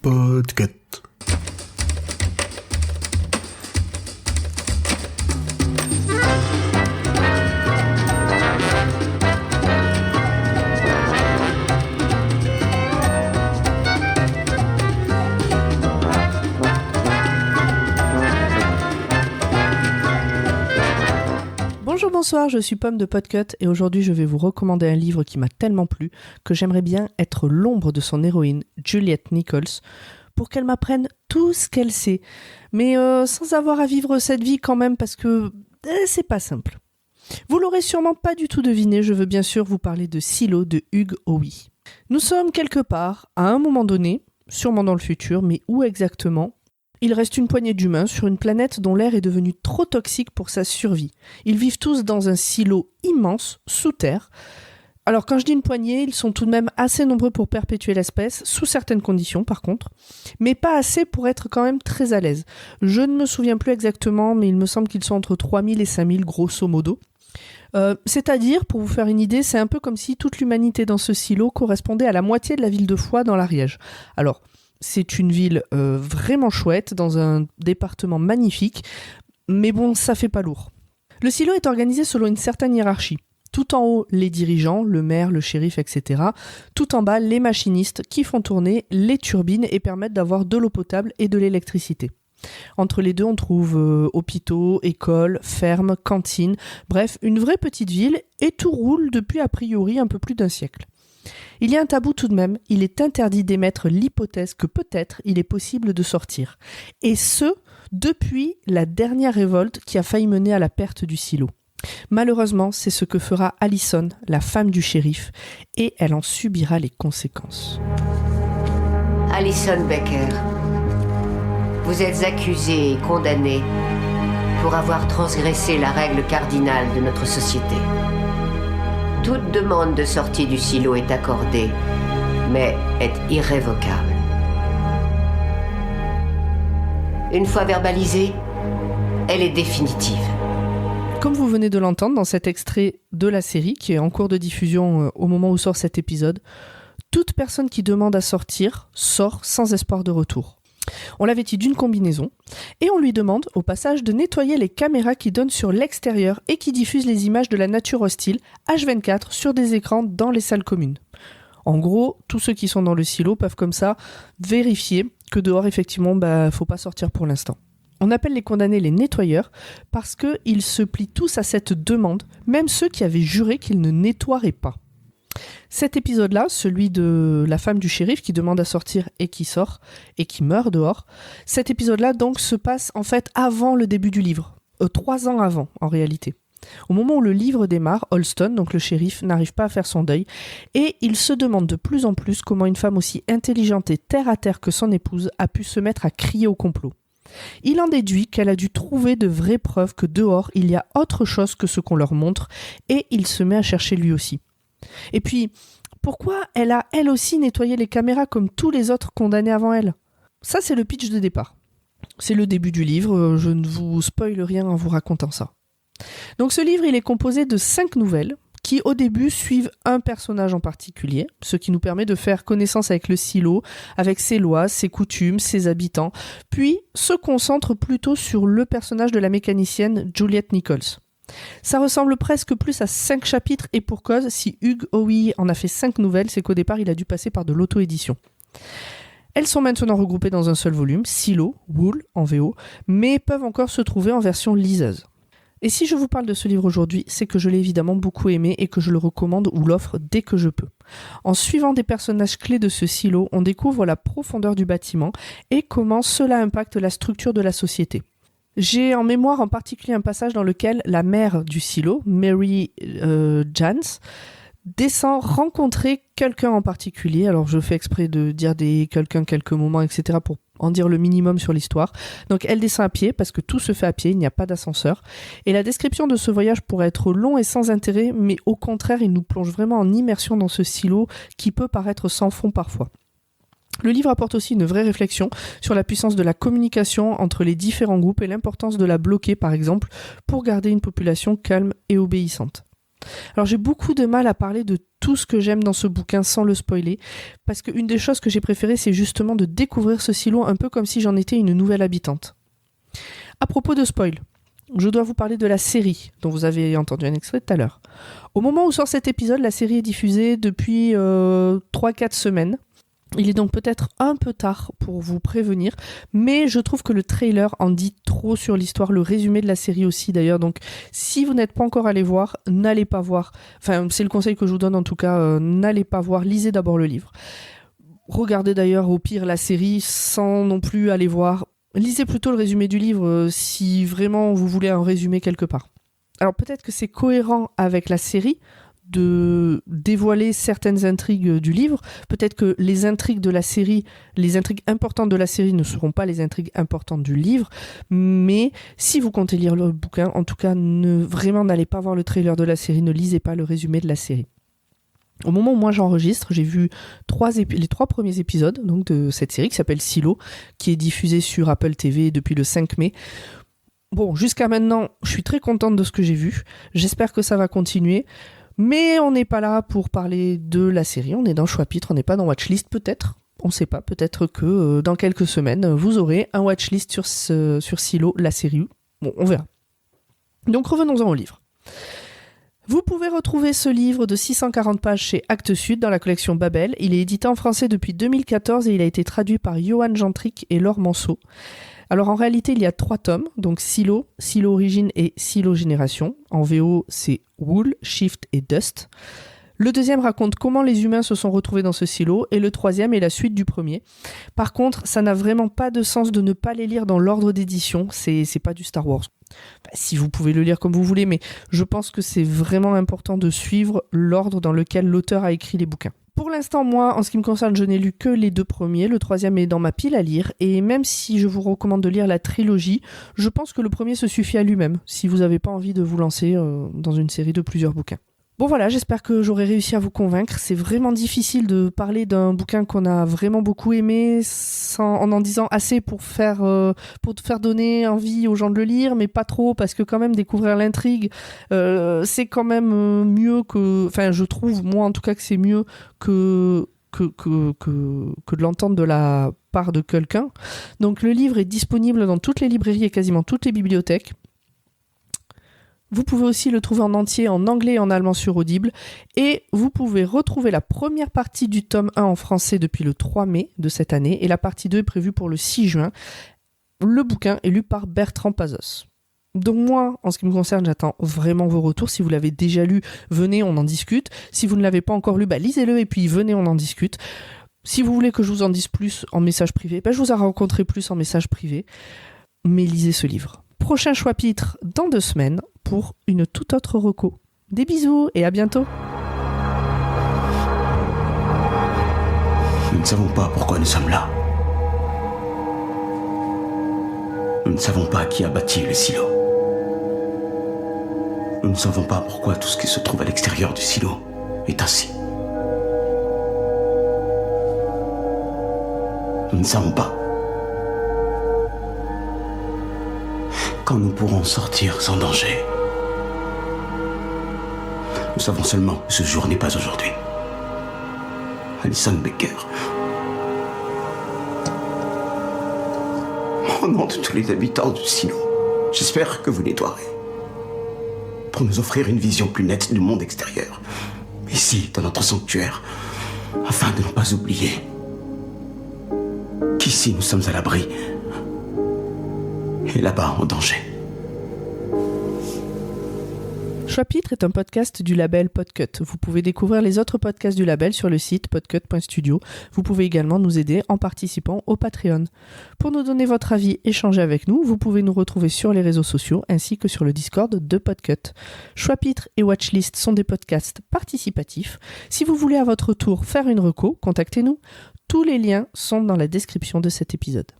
Podcast. Bonsoir, je suis Pomme de Podcut et aujourd'hui je vais vous recommander un livre qui m'a tellement plu que j'aimerais bien être l'ombre de son héroïne, Juliette Nichols, pour qu'elle m'apprenne tout ce qu'elle sait, mais sans avoir à vivre cette vie quand même parce que c'est pas simple. Vous l'aurez sûrement pas du tout deviné, je veux bien sûr vous parler de Silo de Hugh Howey. Nous sommes quelque part, à un moment donné, sûrement dans le futur, mais où exactement ? Il reste une poignée d'humains sur une planète dont l'air est devenu trop toxique pour sa survie. Ils vivent tous dans un silo immense, sous terre. Alors quand je dis une poignée, ils sont tout de même assez nombreux pour perpétuer l'espèce, sous certaines conditions par contre, mais pas assez pour être quand même très à l'aise. Je ne me souviens plus exactement, mais il me semble qu'ils sont entre 3000 et 5000 grosso modo. C'est-à-dire, pour vous faire une idée, c'est un peu comme si toute l'humanité dans ce silo correspondait à la moitié de la ville de Foix dans l'Ariège. Alors, c'est une ville vraiment chouette, dans un département magnifique, mais bon, ça fait pas lourd. Le silo est organisé selon une certaine hiérarchie. Tout en haut, les dirigeants, le maire, le shérif, etc. Tout en bas, les machinistes qui font tourner les turbines et permettent d'avoir de l'eau potable et de l'électricité. Entre les deux, on trouve hôpitaux, écoles, fermes, cantines, bref, une vraie petite ville, et tout roule depuis a priori un peu plus d'un siècle. Il y a un tabou tout de même, il est interdit d'émettre l'hypothèse que peut-être il est possible de sortir. Et ce, depuis la dernière révolte qui a failli mener à la perte du silo. Malheureusement, c'est ce que fera Allison, la femme du shérif, et elle en subira les conséquences. Allison Baker, vous êtes accusée et condamnée pour avoir transgressé la règle cardinale de notre société. Toute demande de sortie du silo est accordée, mais est irrévocable. Une fois verbalisée, elle est définitive. Comme vous venez de l'entendre dans cet extrait de la série, qui est en cours de diffusion au moment où sort cet épisode, toute personne qui demande à sortir sort sans espoir de retour. On la vêtit d'une combinaison et on lui demande au passage de nettoyer les caméras qui donnent sur l'extérieur et qui diffusent les images de la nature hostile H24 sur des écrans dans les salles communes. En gros, tous ceux qui sont dans le silo peuvent comme ça vérifier que dehors effectivement faut pas sortir pour l'instant. On appelle les condamnés les nettoyeurs parce qu'ils se plient tous à cette demande, même ceux qui avaient juré qu'ils ne nettoieraient pas. Cet épisode-là, celui de la femme du shérif qui demande à sortir et qui sort et qui meurt dehors, cet épisode-là donc se passe en fait avant le début du livre, 3 ans avant en réalité. Au moment où le livre démarre, Holston, donc le shérif, n'arrive pas à faire son deuil et il se demande de plus en plus comment une femme aussi intelligente et terre à terre que son épouse a pu se mettre à crier au complot. Il en déduit qu'elle a dû trouver de vraies preuves que dehors il y a autre chose que ce qu'on leur montre et il se met à chercher lui aussi. Et puis, pourquoi elle a elle aussi nettoyé les caméras comme tous les autres condamnés avant elle ? Ça, c'est le pitch de départ. C'est le début du livre, je ne vous spoile rien en vous racontant ça. Donc ce livre, il est composé de 5 nouvelles qui, au début, suivent un personnage en particulier, ce qui nous permet de faire connaissance avec le silo, avec ses lois, ses coutumes, ses habitants, puis se concentre plutôt sur le personnage de la mécanicienne Juliette Nichols. Ça ressemble presque plus à 5 chapitres et pour cause, si Hugh Howey en a fait 5 nouvelles, c'est qu'au départ il a dû passer par de l'auto-édition. Elles sont maintenant regroupées dans un seul volume, Silo, Wool en VO, mais peuvent encore se trouver en version liseuse. Et si je vous parle de ce livre aujourd'hui, c'est que je l'ai évidemment beaucoup aimé et que je le recommande ou l'offre dès que je peux. En suivant des personnages clés de ce silo, on découvre la profondeur du bâtiment et comment cela impacte la structure de la société. J'ai en mémoire en particulier un passage dans lequel la mère du silo, Mary Jans, descend rencontrer quelqu'un en particulier. Alors je fais exprès de dire quelqu'un, quelques moments, etc. pour en dire le minimum sur l'histoire. Donc elle descend à pied parce que tout se fait à pied, il n'y a pas d'ascenseur. Et la description de ce voyage pourrait être long et sans intérêt, mais au contraire, il nous plonge vraiment en immersion dans ce silo qui peut paraître sans fond parfois. Le livre apporte aussi une vraie réflexion sur la puissance de la communication entre les différents groupes et l'importance de la bloquer, par exemple, pour garder une population calme et obéissante. Alors j'ai beaucoup de mal à parler de tout ce que j'aime dans ce bouquin sans le spoiler, parce qu'une des choses que j'ai préférées, c'est justement de découvrir ce silo un peu comme si j'en étais une nouvelle habitante. À propos de spoil, je dois vous parler de la série, dont vous avez entendu un extrait tout à l'heure. Au moment où sort cet épisode, la série est diffusée depuis 3-4 semaines. Il est donc peut-être un peu tard pour vous prévenir, mais je trouve que le trailer en dit trop sur l'histoire, le résumé de la série aussi d'ailleurs, donc si vous n'êtes pas encore allé voir, n'allez pas voir, enfin c'est le conseil que je vous donne en tout cas, n'allez pas voir, lisez d'abord le livre. Regardez d'ailleurs au pire la série sans non plus aller voir, lisez plutôt le résumé du livre si vraiment vous voulez un résumé quelque part. Alors peut-être que c'est cohérent avec la série, de dévoiler certaines intrigues du livre. Peut-être que les intrigues de la série, les intrigues importantes de la série ne seront pas les intrigues importantes du livre, mais si vous comptez lire le bouquin, en tout cas, vraiment n'allez pas voir le trailer de la série, ne lisez pas le résumé de la série. Au moment où moi j'enregistre, j'ai vu les 3 premiers épisodes donc, de cette série qui s'appelle Silo, qui est diffusée sur Apple TV depuis le 5 mai. Bon, jusqu'à maintenant, je suis très contente de ce que j'ai vu. J'espère que ça va continuer. Mais on n'est pas là pour parler de la série, on est dans Choix-Pitre, on n'est pas dans Watchlist peut-être. On ne sait pas, peut-être que dans quelques semaines, vous aurez un Watchlist sur Silo, la série. Bon, on verra. Donc revenons-en au livre. Vous pouvez retrouver ce livre de 640 pages chez Actes Sud dans la collection Babel. Il est édité en français depuis 2014 et il a été traduit par Johan Gentric et Laure Manceau. Alors en réalité, il y a 3 tomes, donc Silo, Silo Origine et Silo Génération. En VO, c'est Wool, Shift et Dust. Le deuxième raconte comment les humains se sont retrouvés dans ce silo et le troisième est la suite du premier. Par contre, ça n'a vraiment pas de sens de ne pas les lire dans l'ordre d'édition, c'est pas du Star Wars. Si vous pouvez le lire comme vous voulez, mais je pense que c'est vraiment important de suivre l'ordre dans lequel l'auteur a écrit les bouquins. Pour l'instant, moi, en ce qui me concerne, je n'ai lu que les 2 premiers. Le troisième est dans ma pile à lire. Et même si je vous recommande de lire la trilogie, je pense que le premier se suffit à lui-même, si vous n'avez pas envie de vous lancer dans une série de plusieurs bouquins. Bon voilà, j'espère que j'aurai réussi à vous convaincre. C'est vraiment difficile de parler d'un bouquin qu'on a vraiment beaucoup aimé en disant assez pour te faire donner envie aux gens de le lire, mais pas trop, parce que quand même découvrir l'intrigue, c'est quand même mieux que... Enfin, je trouve, moi en tout cas, que c'est mieux que de l'entendre de la part de quelqu'un. Donc le livre est disponible dans toutes les librairies et quasiment toutes les bibliothèques. Vous pouvez aussi le trouver en entier en anglais et en allemand sur Audible. Et vous pouvez retrouver la première partie du tome 1 en français depuis le 3 mai de cette année. Et la partie 2 est prévue pour le 6 juin. Le bouquin est lu par Bertrand Pazos. Donc moi, en ce qui me concerne, j'attends vraiment vos retours. Si vous l'avez déjà lu, venez, on en discute. Si vous ne l'avez pas encore lu, lisez-le et puis venez, on en discute. Si vous voulez que je vous en dise plus en message privé, je vous en rencontrerai plus en message privé. Mais lisez ce livre. Prochain Choix-Pitre dans 2 semaines pour une toute autre reco. Des bisous et à bientôt. Nous ne savons pas pourquoi nous sommes là. Nous ne savons pas qui a bâti le silo. Nous ne savons pas pourquoi tout ce qui se trouve à l'extérieur du silo est ainsi. Nous ne savons pas quand nous pourrons sortir sans danger. Nous savons seulement que ce jour n'est pas aujourd'hui. Alison Becker. Au nom de tous les habitants du silo, j'espère que vous nettoierez pour nous offrir une vision plus nette du monde extérieur, ici, dans notre sanctuaire, afin de ne pas oublier qu'ici nous sommes à l'abri et là-bas en danger. Choix-Pitre est un podcast du label Podcut. Vous pouvez découvrir les autres podcasts du label sur le site podcut.studio. Vous pouvez également nous aider en participant au Patreon. Pour nous donner votre avis, échanger avec nous, vous pouvez nous retrouver sur les réseaux sociaux ainsi que sur le Discord de Podcut. Choix-Pitre et Watchlist sont des podcasts participatifs. Si vous voulez à votre tour faire une reco, contactez-nous. Tous les liens sont dans la description de cet épisode.